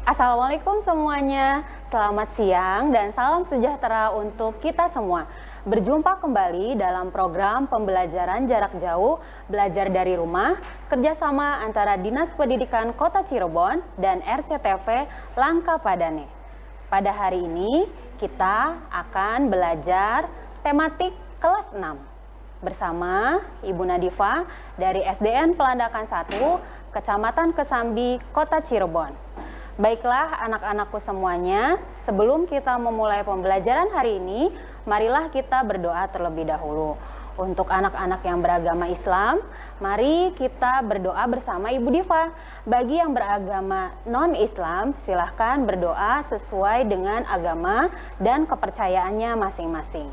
Assalamualaikum semuanya, selamat siang dan salam sejahtera untuk kita semua. Berjumpa kembali dalam program pembelajaran jarak jauh, belajar dari rumah, kerjasama antara Dinas Pendidikan Kota Cirebon dan RCTV Langka Padane. Pada hari ini, kita akan belajar tematik kelas 6 bersama Ibu Nadifa dari SDN Pelandakan 1, Kecamatan Kesambi, Kota Cirebon. Baiklah anak-anakku semuanya, sebelum kita memulai pembelajaran hari ini, marilah kita berdoa terlebih dahulu. Untuk anak-anak yang beragama Islam, mari kita berdoa bersama Ibu Diva. Bagi yang beragama non-Islam, silahkan berdoa sesuai dengan agama dan kepercayaannya masing-masing.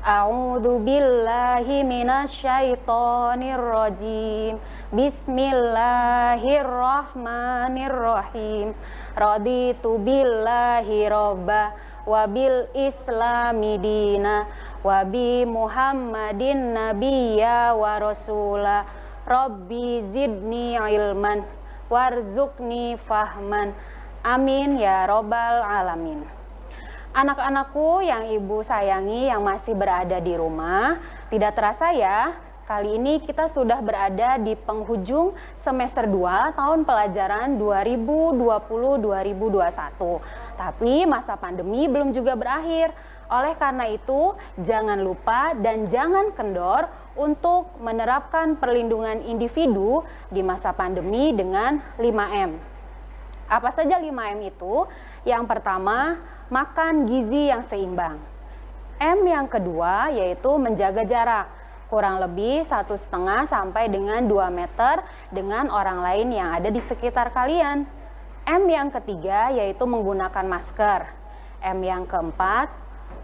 A'udzu billahi minasyaitonir rajim. Bismillahirrahmanirrahim. Raditu billahi robba wa bil islami dina wa bi Muhammadin nabiyya wa rasula. Rabbi zidni ilman warzuqni fahman. Amin ya robbal alamin. Anak-anakku yang ibu sayangi yang masih berada di rumah, tidak terasa ya, kali ini kita sudah berada di penghujung semester 2 tahun pelajaran 2020-2021. Tapi masa pandemi belum juga berakhir. Oleh karena itu, jangan lupa dan jangan kendor untuk menerapkan perlindungan individu di masa pandemi dengan 5M. Apa saja 5M itu? Yang pertama, makan gizi yang seimbang. M yang kedua yaitu menjaga jarak, kurang lebih 1,5 sampai dengan 2 meter dengan orang lain yang ada di sekitar kalian. M yang ketiga yaitu menggunakan masker. M yang keempat,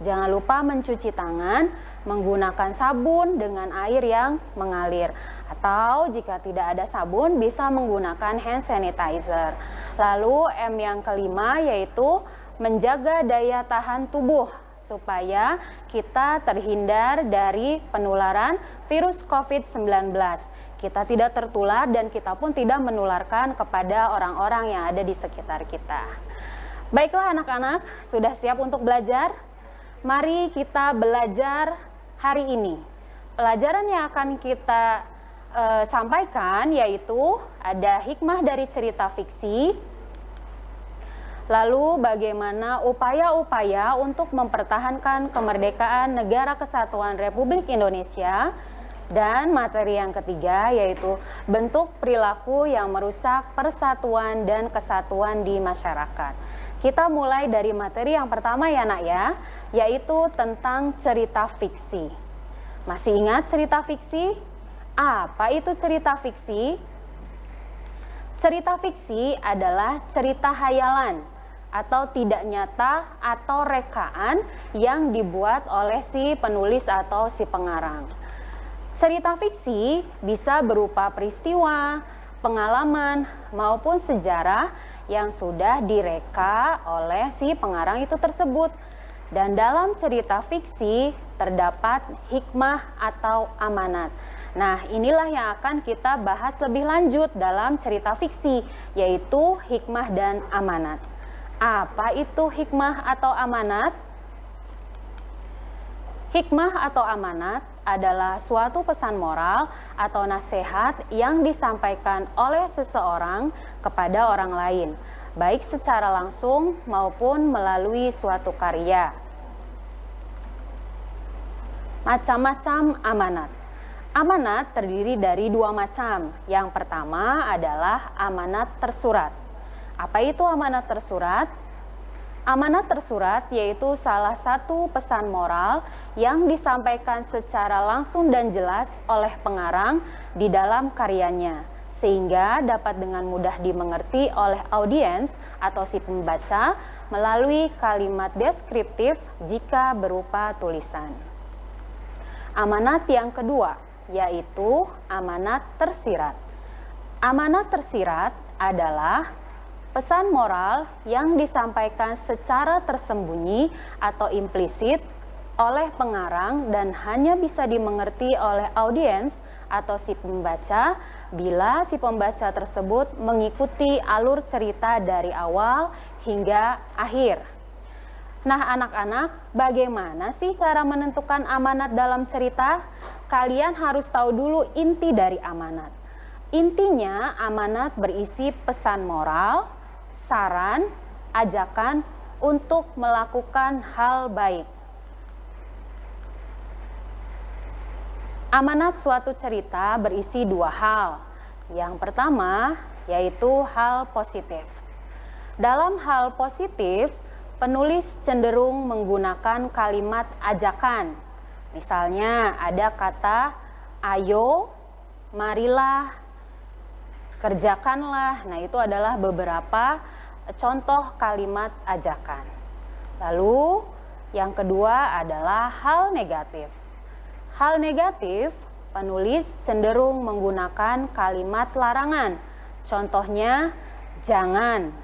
jangan lupa mencuci tangan menggunakan sabun dengan air yang mengalir. Atau jika tidak ada sabun bisa menggunakan hand sanitizer. Lalu M yang kelima yaitu menjaga daya tahan tubuh supaya kita terhindar dari penularan virus COVID-19. Kita tidak tertular dan kita pun tidak menularkan kepada orang-orang yang ada di sekitar kita. Baiklah anak-anak, sudah siap untuk belajar? Mari kita belajar hari ini. Pelajaran yang akan kita sampaikan yaitu ada hikmah dari cerita fiksi. Lalu bagaimana upaya-upaya untuk mempertahankan kemerdekaan Negara Kesatuan Republik Indonesia. Dan materi yang ketiga yaitu bentuk perilaku yang merusak persatuan dan kesatuan di masyarakat. Kita mulai dari materi yang pertama ya nak ya, yaitu tentang cerita fiksi. Masih ingat cerita fiksi? Apa itu cerita fiksi? Cerita fiksi adalah cerita hayalan atau tidak nyata atau rekaan yang dibuat oleh si penulis atau si pengarang. Cerita fiksi bisa berupa peristiwa, pengalaman, maupun sejarah yang sudah direka oleh si pengarang itu tersebut. Dan dalam cerita fiksi terdapat hikmah atau amanat. Nah, inilah yang akan kita bahas lebih lanjut dalam cerita fiksi, yaitu hikmah dan amanat. Apa itu hikmah atau amanat? Hikmah atau amanat adalah suatu pesan moral atau nasihat yang disampaikan oleh seseorang kepada orang lain, baik secara langsung maupun melalui suatu karya. Macam-macam amanat. Amanat terdiri dari dua macam. Yang pertama adalah amanat tersurat. Apa itu amanat tersurat? Amanat tersurat yaitu salah satu pesan moral yang disampaikan secara langsung dan jelas oleh pengarang di dalam karyanya, sehingga dapat dengan mudah dimengerti oleh audiens atau si pembaca melalui kalimat deskriptif jika berupa tulisan. Amanat yang kedua yaitu amanat tersirat. Amanat tersirat adalah pesan moral yang disampaikan secara tersembunyi atau implisit oleh pengarang dan hanya bisa dimengerti oleh audiens atau si pembaca bila si pembaca tersebut mengikuti alur cerita dari awal hingga akhir. Nah anak-anak, bagaimana sih cara menentukan amanat dalam cerita? Kalian harus tahu dulu inti dari amanat. Intinya amanat berisi pesan moral, saran, ajakan untuk melakukan hal baik. Amanat suatu cerita berisi dua hal. Yang pertama yaitu hal positif. Dalam hal positif, penulis cenderung menggunakan kalimat ajakan. Misalnya ada kata ayo, marilah, kerjakanlah. Nah, itu adalah beberapa contoh kalimat ajakan. Lalu yang kedua adalah hal negatif. Hal negatif, penulis cenderung menggunakan kalimat larangan. Contohnya, jangan,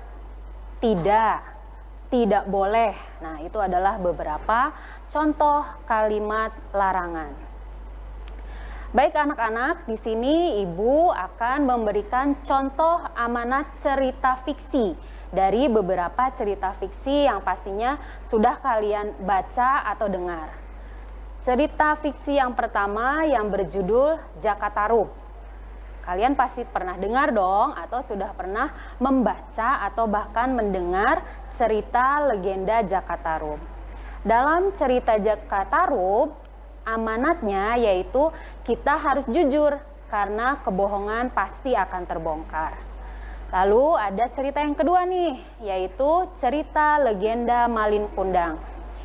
tidak boleh. Nah, itu adalah beberapa contoh kalimat larangan. Baik anak-anak, di sini Ibu akan memberikan contoh amanat cerita fiksi dari beberapa cerita fiksi yang pastinya sudah kalian baca atau dengar. Cerita fiksi yang pertama yang berjudul Jakatarub. Kalian pasti pernah dengar dong atau sudah pernah membaca atau bahkan mendengar cerita legenda Jakatarub. Dalam cerita Jakatarub, amanatnya yaitu kita harus jujur karena kebohongan pasti akan terbongkar. Lalu ada cerita yang kedua nih, yaitu cerita legenda Malin Kundang.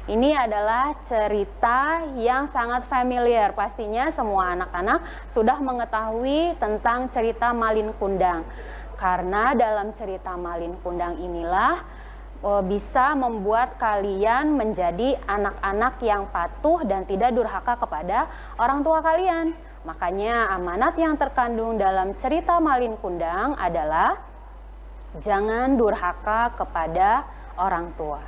Ini adalah cerita yang sangat familiar, pastinya semua anak-anak sudah mengetahui tentang cerita Malin Kundang. Karena dalam cerita Malin Kundang inilah bisa membuat kalian menjadi anak-anak yang patuh dan tidak durhaka kepada orang tua kalian. Makanya amanat yang terkandung dalam cerita Malin Kundang adalah jangan durhaka kepada orang tua.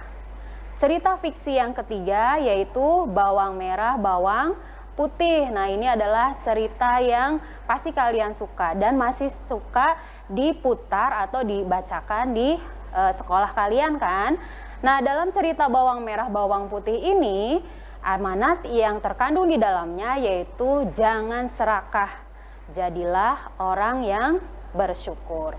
Cerita fiksi yang ketiga yaitu Bawang Merah, Bawang Putih. Nah, ini adalah cerita yang pasti kalian suka dan masih suka diputar atau dibacakan di sekolah kalian kan. Nah, dalam cerita Bawang Merah, Bawang Putih ini, amanat yang terkandung di dalamnya yaitu jangan serakah, jadilah orang yang bersyukur.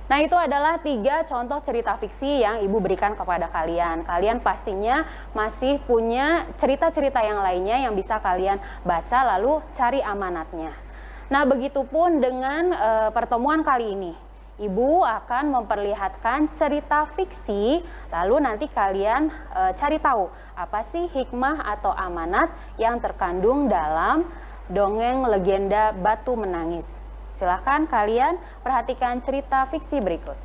Nah, itu adalah 3 contoh cerita fiksi yang Ibu berikan kepada kalian. Kalian pastinya masih punya cerita-cerita yang lainnya yang bisa kalian baca lalu cari amanatnya. Nah, begitupun dengan pertemuan kali ini. Ibu akan memperlihatkan cerita fiksi, lalu nanti kalian cari tahu apa sih hikmah atau amanat yang terkandung dalam dongeng legenda Batu Menangis. Silahkan kalian perhatikan cerita fiksi berikut.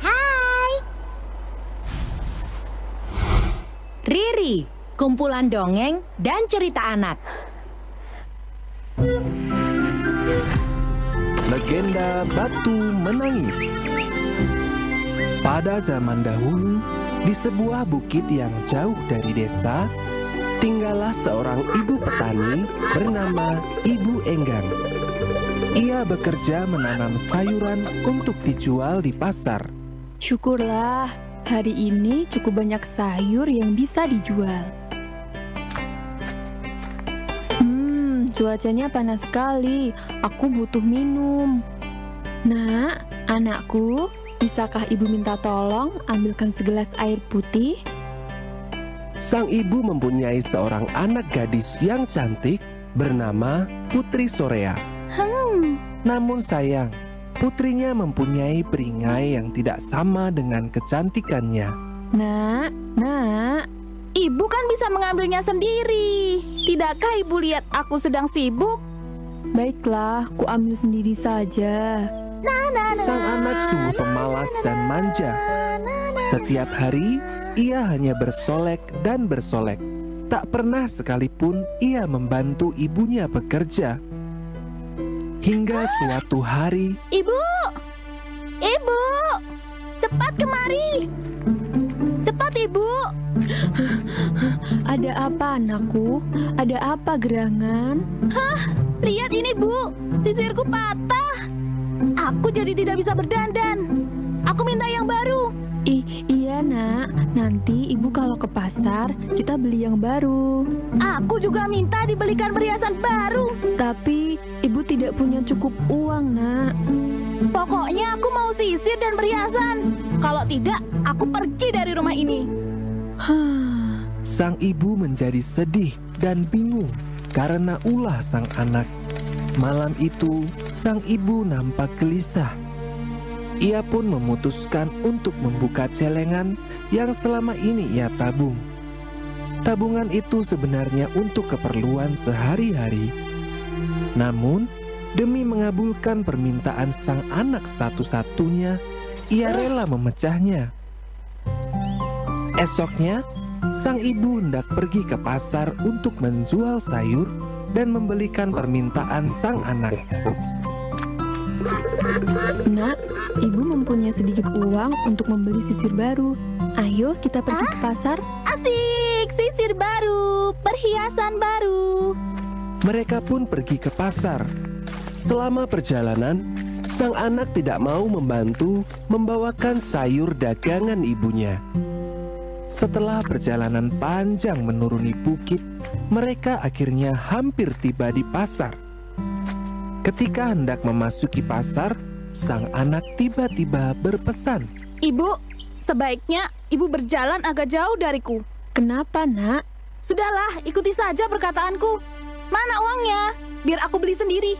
Hai! Riri, kumpulan dongeng dan cerita anak. Legenda Batu Menangis. Pada zaman dahulu, di sebuah bukit yang jauh dari desa, tinggallah seorang ibu petani bernama Ibu Enggang. Ia bekerja menanam sayuran untuk dijual di pasar. Syukurlah, hari ini cukup banyak sayur yang bisa dijual. Cuacanya panas sekali. Aku butuh minum. Nak, anakku, bisakah ibu minta tolong ambilkan segelas air putih? Sang ibu mempunyai seorang anak gadis yang cantik bernama Putri Sorea. Namun sayang, putrinya mempunyai perisai yang tidak sama dengan kecantikannya. Nak, ibu kan bisa mengambilnya sendiri. Tidakkah ibu lihat aku sedang sibuk? Baiklah, ku ambil sendiri saja. Sang anak sungguh pemalas dan manja. Setiap hari, ia hanya bersolek dan bersolek. Tak pernah sekalipun ia membantu ibunya bekerja. Hingga suatu hari, Ibu! Cepat kemari! Cepat, Ibu! Ada apa anakku? Ada apa gerangan? Lihat ini, Bu. Sisirku patah. Aku jadi tidak bisa berdandan. Aku minta yang baru. Iya nak, nanti ibu kalau ke pasar kita beli yang baru. Aku juga minta dibelikan perhiasan baru. Tapi ibu tidak punya cukup uang nak. Pokoknya aku mau sisir dan perhiasan. Kalau tidak, aku pergi dari rumah ini. Sang ibu menjadi sedih dan bingung karena ulah sang anak. Malam itu, sang ibu nampak gelisah. Ia pun memutuskan untuk membuka celengan yang selama ini ia tabung. Tabungan itu sebenarnya untuk keperluan sehari-hari. Namun, demi mengabulkan permintaan sang anak satu-satunya, ia rela memecahnya. Esoknya, sang ibu hendak pergi ke pasar untuk menjual sayur dan membelikan permintaan sang anak. Nak, ibu mempunyai sedikit uang untuk membeli sisir baru. Ayo kita pergi ke pasar. Asik, sisir baru, perhiasan baru. Mereka pun pergi ke pasar. Selama perjalanan, sang anak tidak mau membantu membawakan sayur dagangan ibunya. Setelah perjalanan panjang menuruni bukit, mereka akhirnya hampir tiba di pasar. Ketika hendak memasuki pasar, sang anak tiba-tiba berpesan. Ibu, sebaiknya ibu berjalan agak jauh dariku. Kenapa nak? Sudahlah, ikuti saja perkataanku. Mana uangnya? Biar aku beli sendiri.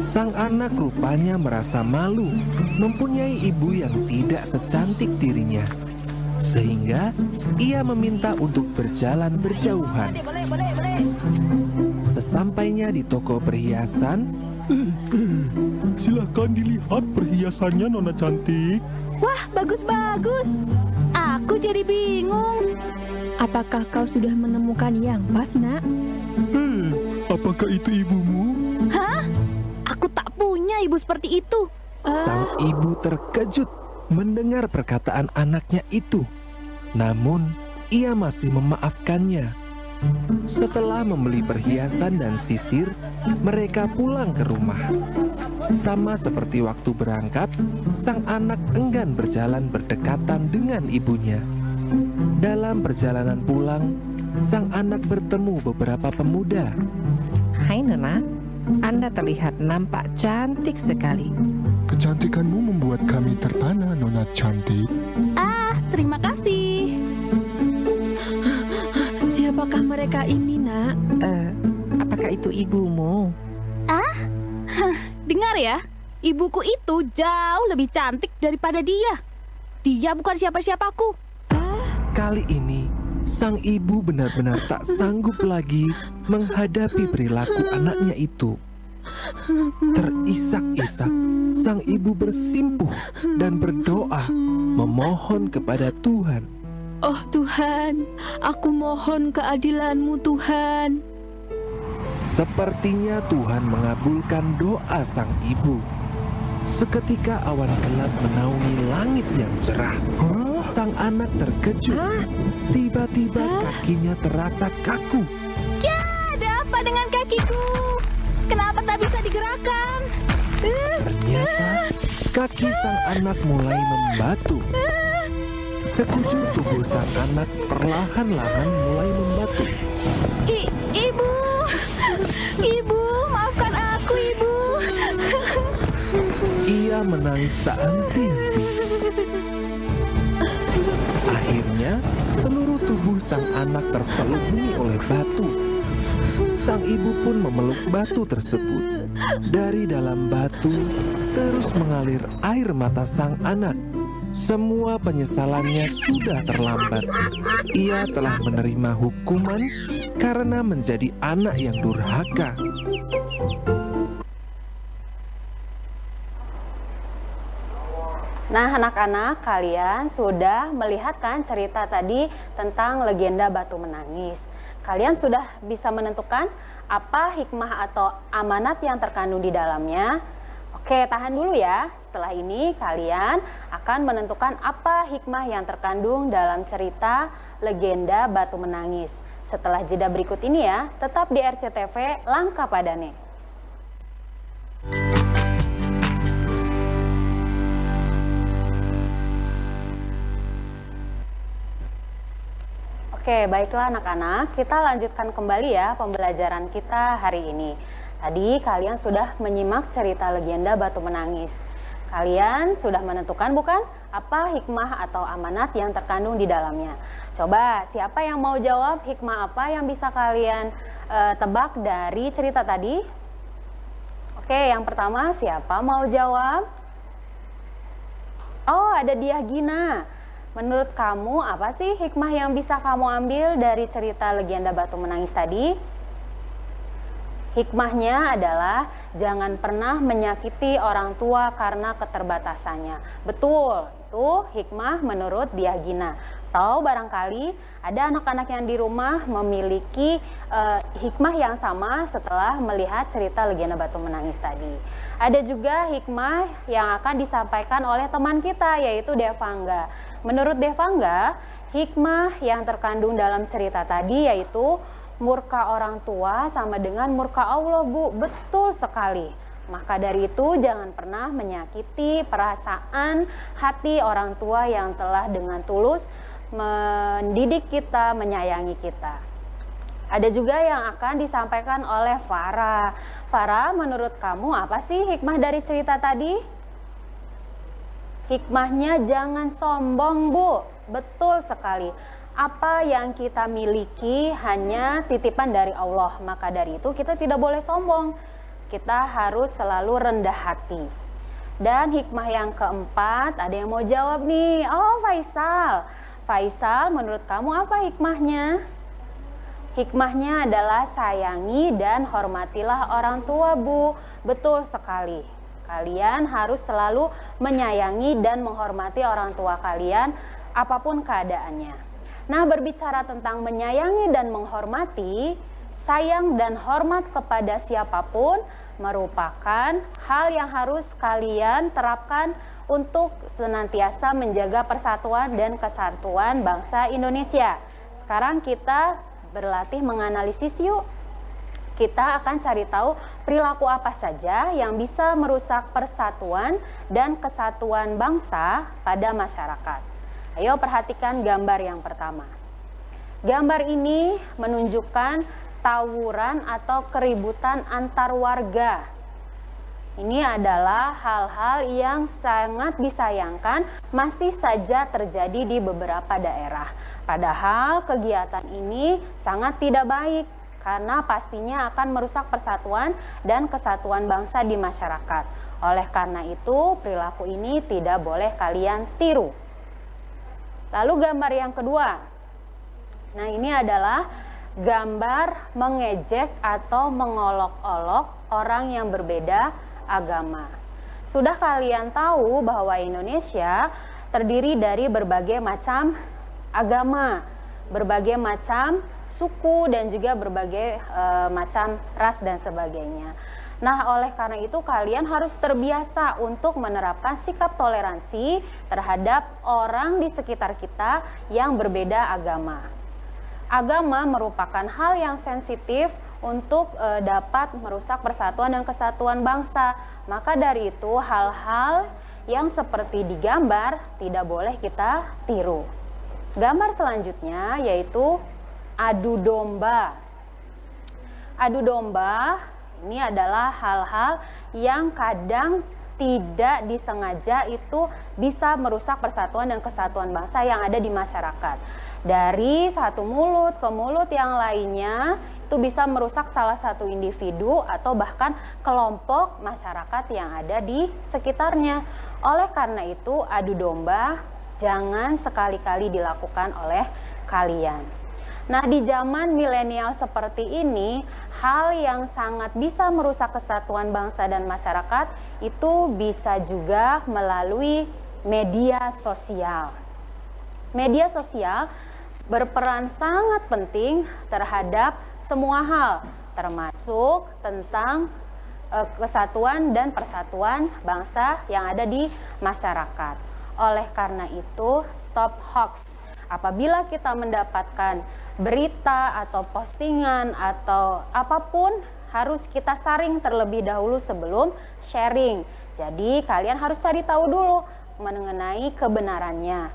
Sang anak rupanya merasa malu mempunyai ibu yang tidak secantik dirinya. Sehingga ia meminta untuk berjalan berjauhan. Sesampainya di toko perhiasan, Silahkan dilihat perhiasannya, Nona cantik. Wah, bagus-bagus. Aku jadi bingung. Apakah kau sudah menemukan yang pas nak? Apakah itu ibumu? Hah? Aku tak punya ibu seperti itu. sang ibu terkejut mendengar perkataan anaknya itu. Namun, ia masih memaafkannya. Setelah membeli perhiasan dan sisir, mereka pulang ke rumah. Sama seperti waktu berangkat, sang anak enggan berjalan berdekatan dengan ibunya. Dalam perjalanan pulang, sang anak bertemu beberapa pemuda. Hai Nona, Anda terlihat nampak cantik sekali. Kecantikanmu membuat kami terpana, Nona cantik. Ah, terima kasih. Siapakah mereka ini, nak? Apakah itu ibumu? Dengar ya, ibuku itu jauh lebih cantik daripada dia. Dia bukan siapa-siapaku. Kali ini, sang ibu benar-benar tak sanggup lagi menghadapi perilaku anaknya itu. Terisak-isak, sang ibu bersimpuh dan berdoa memohon kepada Tuhan. Oh Tuhan, aku mohon keadilan-Mu Tuhan. Sepertinya Tuhan mengabulkan doa sang ibu. Seketika awan gelap menaungi langit yang cerah. Sang anak terkejut. Tiba-tiba kakinya terasa kaku. Ya, ada apa dengan kakiku? Kenapa tak bisa digerakkan? Ternyata kaki sang anak mulai membatu. Sekujur tubuh sang anak perlahan-lahan mulai membatu. Ibu, maafkan aku, Ibu. Ia menangis tak henti-henti. Akhirnya, seluruh tubuh sang anak terselubungi oleh batu. Sang ibu pun memeluk batu tersebut. Dari dalam batu, terus mengalir air mata sang anak. Semua penyesalannya sudah terlambat. Ia telah menerima hukuman karena menjadi anak yang durhaka. Nah, anak-anak, kalian sudah melihat kan cerita tadi tentang legenda batu menangis. Kalian sudah bisa menentukan apa hikmah atau amanat yang terkandung di dalamnya? Oke, tahan dulu ya. Setelah ini kalian akan menentukan apa hikmah yang terkandung dalam cerita Legenda Batu Menangis. Setelah jeda berikut ini ya, tetap di RCTV Langka Padane. Oke, baiklah anak-anak, kita lanjutkan kembali ya pembelajaran kita hari ini. Tadi kalian sudah menyimak cerita legenda Batu Menangis. Kalian sudah menentukan bukan apa hikmah atau amanat yang terkandung di dalamnya? Coba, siapa yang mau jawab hikmah apa yang bisa kalian tebak dari cerita tadi? Oke, yang pertama siapa mau jawab? Oh, ada Diah Gina. Menurut kamu apa sih hikmah yang bisa kamu ambil dari cerita legenda Batu Menangis tadi? Hikmahnya adalah jangan pernah menyakiti orang tua karena keterbatasannya. Betul, itu hikmah menurut Diah Gina. Atau barangkali ada anak-anak yang di rumah memiliki hikmah yang sama setelah melihat cerita legenda Batu Menangis tadi. Ada juga hikmah yang akan disampaikan oleh teman kita, yaitu Devangga. Menurut Devangga, hikmah yang terkandung dalam cerita tadi yaitu murka orang tua sama dengan murka Allah, Bu. Betul sekali. Maka dari itu jangan pernah menyakiti perasaan hati orang tua yang telah dengan tulus mendidik kita, menyayangi kita. Ada juga yang akan disampaikan oleh Farah. Farah, menurut kamu apa sih hikmah dari cerita tadi? Hikmahnya jangan sombong, Bu. Betul sekali. Apa yang kita miliki hanya titipan dari Allah. Maka dari itu kita tidak boleh sombong. Kita harus selalu rendah hati. Dan hikmah yang keempat, ada yang mau jawab nih. Oh, Faisal. Faisal, menurut kamu apa hikmahnya? Hikmahnya adalah sayangi dan hormatilah orang tua, Bu. Betul sekali. Kalian harus selalu menyayangi dan menghormati orang tua kalian apapun keadaannya. Nah, berbicara tentang menyayangi dan menghormati, sayang dan hormat kepada siapapun merupakan hal yang harus kalian terapkan untuk senantiasa menjaga persatuan dan kesatuan bangsa Indonesia. Sekarang kita berlatih menganalisis yuk. Kita akan cari tahu perilaku apa saja yang bisa merusak persatuan dan kesatuan bangsa pada masyarakat. Ayo perhatikan gambar yang pertama. Gambar ini menunjukkan tawuran atau keributan antar warga. Ini adalah hal-hal yang sangat disayangkan masih saja terjadi di beberapa daerah. Padahal kegiatan ini sangat tidak baik, karena pastinya akan merusak persatuan dan kesatuan bangsa di masyarakat. Oleh karena itu, perilaku ini tidak boleh kalian tiru. Lalu gambar yang kedua. Nah, ini adalah gambar mengejek atau mengolok-olok orang yang berbeda agama. Sudah kalian tahu bahwa Indonesia terdiri dari berbagai macam agama, berbagai macam suku dan juga berbagai macam ras dan sebagainya. Nah, oleh karena itu kalian harus terbiasa untuk menerapkan sikap toleransi terhadap orang di sekitar kita yang berbeda agama. Agama merupakan hal yang sensitif untuk dapat merusak persatuan dan kesatuan bangsa. Maka dari itu hal-hal yang seperti digambar tidak boleh kita tiru. Gambar selanjutnya yaitu adu domba. Adu domba ini adalah hal-hal yang kadang tidak disengaja itu bisa merusak persatuan dan kesatuan bangsa yang ada di masyarakat. Dari satu mulut ke mulut yang lainnya itu bisa merusak salah satu individu atau bahkan kelompok masyarakat yang ada di sekitarnya. Oleh karena itu adu domba jangan sekali-kali dilakukan oleh kalian. Nah, di zaman milenial seperti ini, hal yang sangat bisa merusak kesatuan bangsa dan masyarakat itu bisa juga melalui media sosial. Media sosial berperan sangat penting terhadap semua hal, termasuk tentang kesatuan dan persatuan bangsa yang ada di masyarakat. Oleh karena itu, stop hoax apabila kita mendapatkan berita atau postingan atau apapun, harus kita saring terlebih dahulu sebelum sharing. Jadi kalian harus cari tahu dulu mengenai kebenarannya.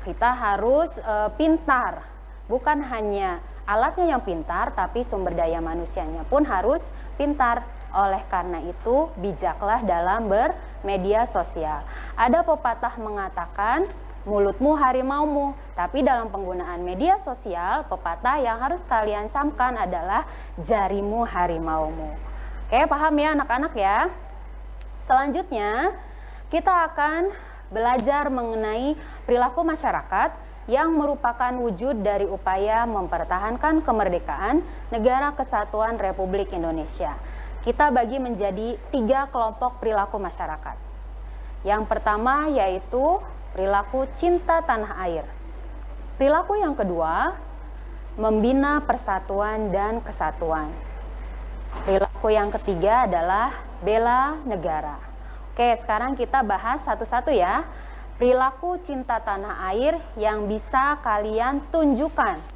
Kita harus pintar, bukan hanya alatnya yang pintar, tapi sumber daya manusianya pun harus pintar. Oleh karena itu, bijaklah dalam bermedia sosial. Ada pepatah mengatakan, mulutmu harimaumu, tapi dalam penggunaan media sosial, pepatah yang harus kalian camkan adalah jarimu harimaumu. Oke, paham ya anak-anak ya? Selanjutnya, kita akan belajar mengenai perilaku masyarakat yang merupakan wujud dari upaya mempertahankan kemerdekaan Negara Kesatuan Republik Indonesia. Kita bagi menjadi 3 kelompok perilaku masyarakat. Yang pertama yaitu perilaku cinta tanah air. Perilaku yang kedua, membina persatuan dan kesatuan. Perilaku yang ketiga adalah bela negara. Oke, sekarang kita bahas satu-satu ya. Perilaku cinta tanah air yang bisa kalian tunjukkan.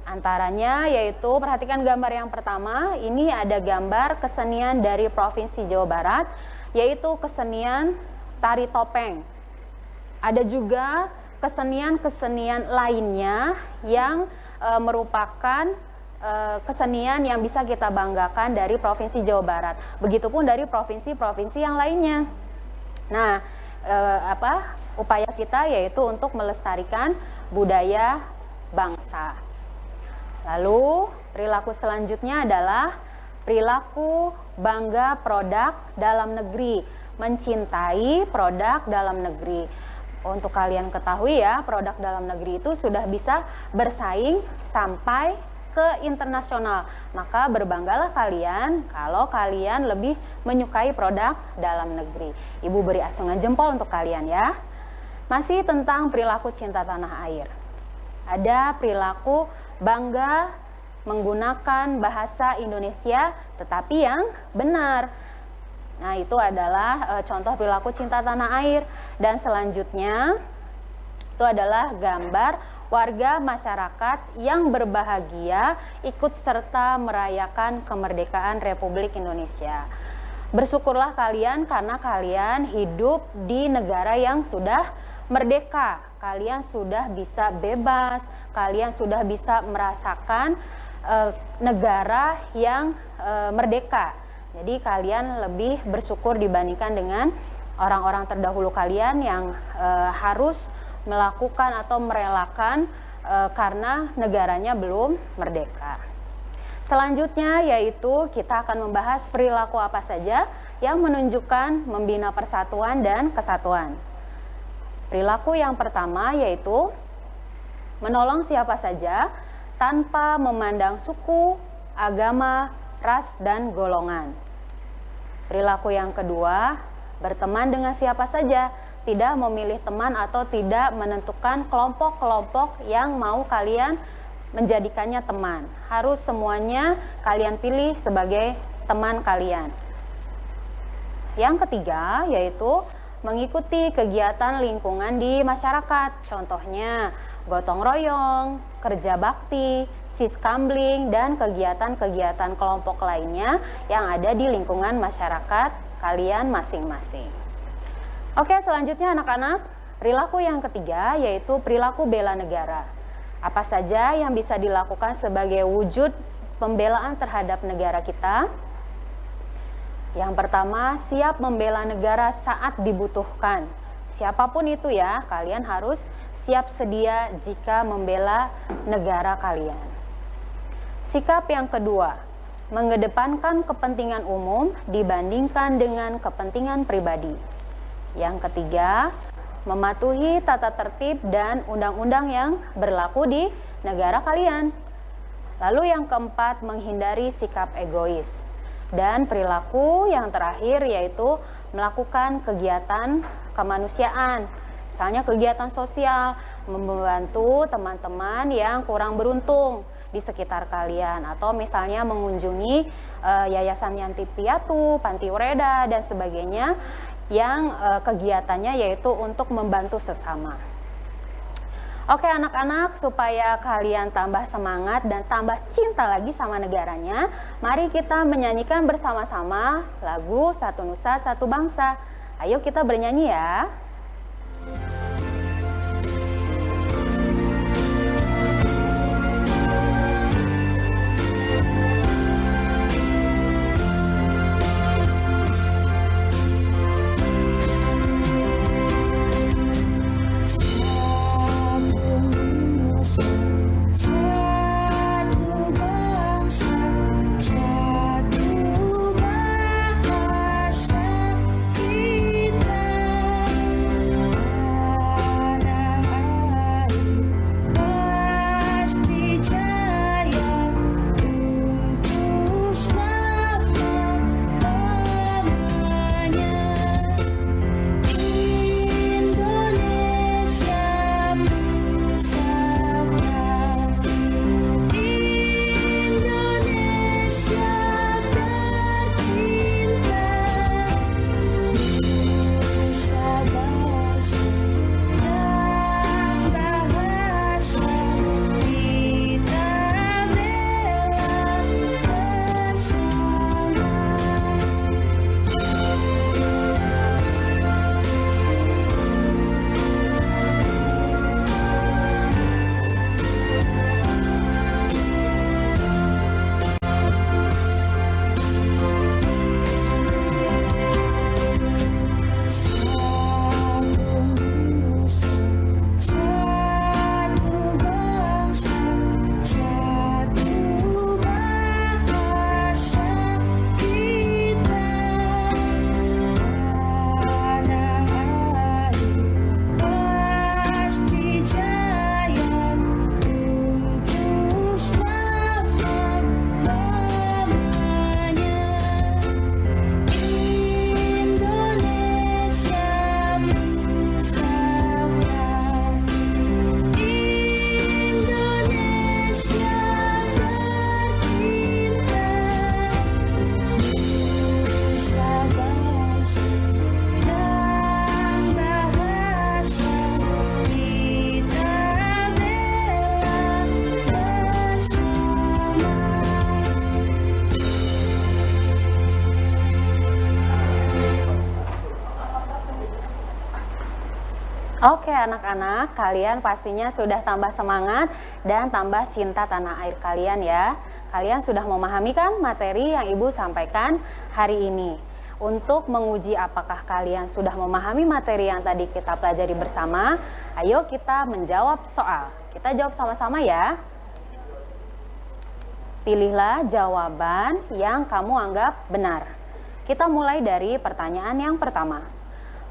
Antaranya yaitu, perhatikan gambar yang pertama, ini ada gambar kesenian dari Provinsi Jawa Barat, yaitu kesenian tari topeng. Ada juga kesenian-kesenian lainnya yang merupakan kesenian yang bisa kita banggakan dari Provinsi Jawa Barat. Begitupun dari provinsi-provinsi yang lainnya. Nah, upaya kita yaitu untuk melestarikan budaya bangsa. Lalu perilaku selanjutnya adalah perilaku bangga produk dalam negeri, mencintai produk dalam negeri. Untuk kalian ketahui ya, produk dalam negeri itu sudah bisa bersaing sampai ke internasional. Maka berbanggalah kalian kalau kalian lebih menyukai produk dalam negeri. Ibu beri acungan jempol untuk kalian ya. Masih tentang perilaku cinta tanah air. Ada perilaku bangga menggunakan bahasa Indonesia tetapi yang benar. Nah, itu adalah contoh perilaku cinta tanah air. Dan selanjutnya itu adalah gambar warga masyarakat yang berbahagia ikut serta merayakan kemerdekaan Republik Indonesia. Bersyukurlah kalian karena kalian hidup di negara yang sudah merdeka. Kalian sudah bisa bebas, kalian sudah bisa merasakan negara yang merdeka. Jadi kalian lebih bersyukur dibandingkan dengan orang-orang terdahulu kalian yang harus melakukan atau merelakan karena negaranya belum merdeka. Selanjutnya yaitu kita akan membahas perilaku apa saja yang menunjukkan membina persatuan dan kesatuan. Perilaku yang pertama yaitu menolong siapa saja tanpa memandang suku, agama, ras, dan golongan. Perilaku yang kedua, berteman dengan siapa saja, tidak memilih teman atau tidak menentukan kelompok-kelompok yang mau kalian menjadikannya teman. Harus semuanya kalian pilih sebagai teman kalian. Yang ketiga yaitu mengikuti kegiatan lingkungan di masyarakat. Contohnya gotong royong, kerja bakti, siskambling, dan kegiatan-kegiatan kelompok lainnya yang ada di lingkungan masyarakat kalian masing-masing. Oke, selanjutnya anak-anak, perilaku yang ketiga yaitu perilaku bela negara. Apa saja yang bisa dilakukan sebagai wujud pembelaan terhadap negara kita? Yang pertama, siap membela negara saat dibutuhkan. Siapapun itu ya, kalian harus siap sedia jika membela negara kalian. Sikap yang kedua, mengedepankan kepentingan umum dibandingkan dengan kepentingan pribadi. Yang ketiga, mematuhi tata tertib dan undang-undang yang berlaku di negara kalian. Lalu yang keempat, menghindari sikap egois. Dan perilaku yang terakhir yaitu melakukan kegiatan kemanusiaan. Misalnya kegiatan sosial, membantu teman-teman yang kurang beruntung di sekitar kalian. Atau misalnya mengunjungi Yayasan Yanti Piatu, Panti Ureda, dan sebagainya yang kegiatannya yaitu untuk membantu sesama. Oke anak-anak, supaya kalian tambah semangat dan tambah cinta lagi sama negaranya, mari kita menyanyikan bersama-sama lagu Satu Nusa Satu Bangsa. Ayo kita bernyanyi ya. Oke anak-anak, kalian pastinya sudah tambah semangat dan tambah cinta tanah air kalian ya. Kalian sudah memahami kan materi yang Ibu sampaikan hari ini. Untuk menguji apakah kalian sudah memahami materi yang tadi kita pelajari bersama, ayo kita menjawab soal. Kita jawab sama-sama ya. Pilihlah jawaban yang kamu anggap benar. Kita mulai dari pertanyaan yang pertama.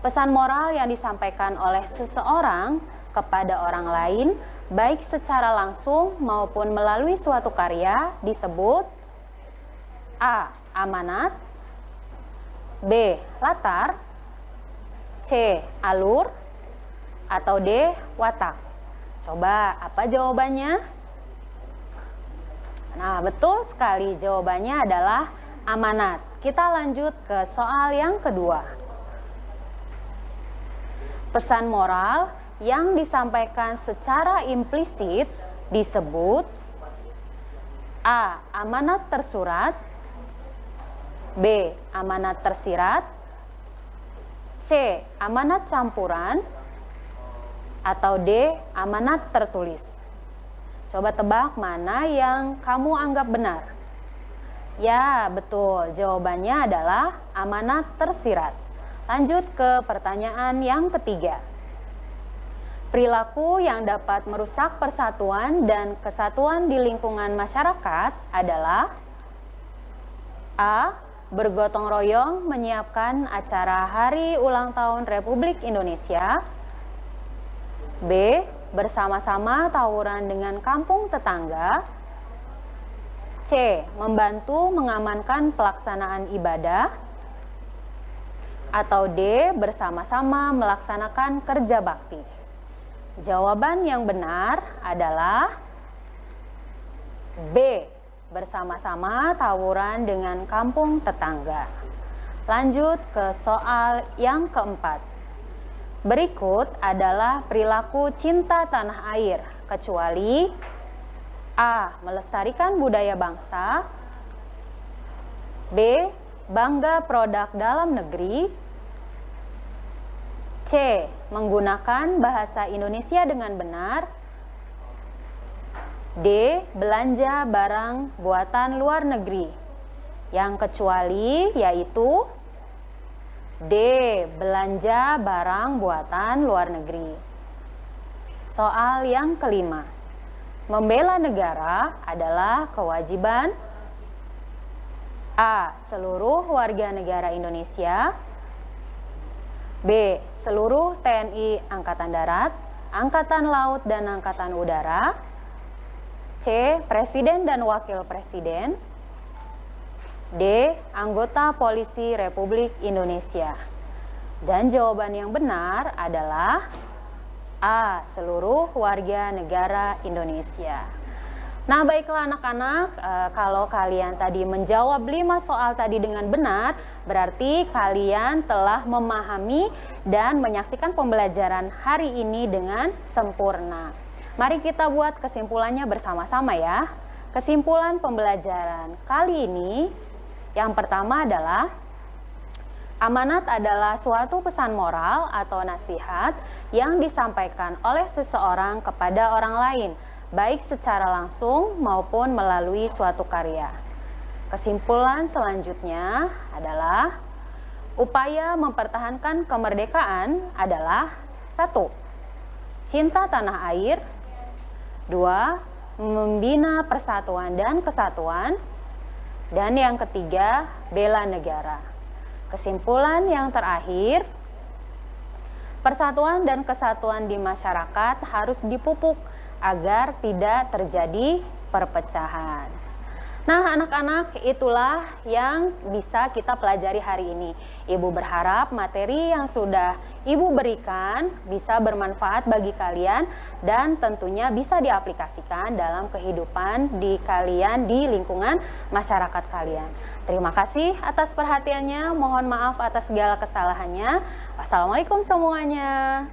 Pesan moral yang disampaikan oleh seseorang kepada orang lain, baik secara langsung maupun melalui suatu karya, disebut A. Amanat, B. Latar, C. Alur, atau D. Watak. Coba apa jawabannya? Nah, betul sekali jawabannya adalah amanat. Kita lanjut ke soal yang kedua. Pesan moral yang disampaikan secara implisit disebut A. Amanat tersurat, B. Amanat tersirat, C. Amanat campuran, atau D. Amanat tertulis. Coba tebak mana yang kamu anggap benar. Ya, betul. Jawabannya adalah amanat tersirat. Lanjut ke pertanyaan yang ketiga. Perilaku yang dapat merusak persatuan dan kesatuan di lingkungan masyarakat adalah A. Bergotong royong menyiapkan acara Hari Ulang Tahun Republik Indonesia, B. Bersama-sama tawuran dengan kampung tetangga, C. Membantu mengamankan pelaksanaan ibadah, atau D. Bersama-sama melaksanakan kerja bakti. Jawaban yang benar adalah B. Bersama-sama tawuran dengan kampung tetangga. Lanjut ke soal yang keempat. Berikut adalah perilaku cinta tanah air, kecuali A. Melestarikan budaya bangsa, B. Bangga produk dalam negeri, C. Menggunakan bahasa Indonesia dengan benar, D. Belanja barang buatan luar negeri. Yang kecuali yaitu D. Belanja barang buatan luar negeri. Soal yang kelima. Membela negara adalah kewajiban A. Seluruh warga negara Indonesia, B. Seluruh TNI Angkatan Darat, Angkatan Laut, dan Angkatan Udara, C. Presiden dan Wakil Presiden, D. Anggota Polisi Republik Indonesia. Dan jawaban yang benar adalah A. Seluruh warga negara Indonesia. Nah, baiklah anak-anak, kalau kalian tadi menjawab 5 soal tadi dengan benar, berarti kalian telah memahami dan menyaksikan pembelajaran hari ini dengan sempurna. Mari kita buat kesimpulannya bersama-sama ya. Kesimpulan pembelajaran kali ini, yang pertama adalah amanat adalah suatu pesan moral atau nasihat yang disampaikan oleh seseorang kepada orang lain, baik secara langsung maupun melalui suatu karya. Kesimpulan selanjutnya adalah upaya mempertahankan kemerdekaan adalah 1. Cinta tanah air, 2. Membina persatuan dan kesatuan, dan yang ketiga, bela negara. Kesimpulan yang terakhir, persatuan dan kesatuan di masyarakat harus dipupuk agar tidak terjadi perpecahan. Nah, anak-anak, itulah yang bisa kita pelajari hari ini. Ibu berharap materi yang sudah Ibu berikan bisa bermanfaat bagi kalian dan tentunya bisa diaplikasikan dalam kehidupan di kalian di lingkungan masyarakat kalian. Terima kasih atas perhatiannya. Mohon maaf atas segala kesalahannya. Wassalamualaikum semuanya.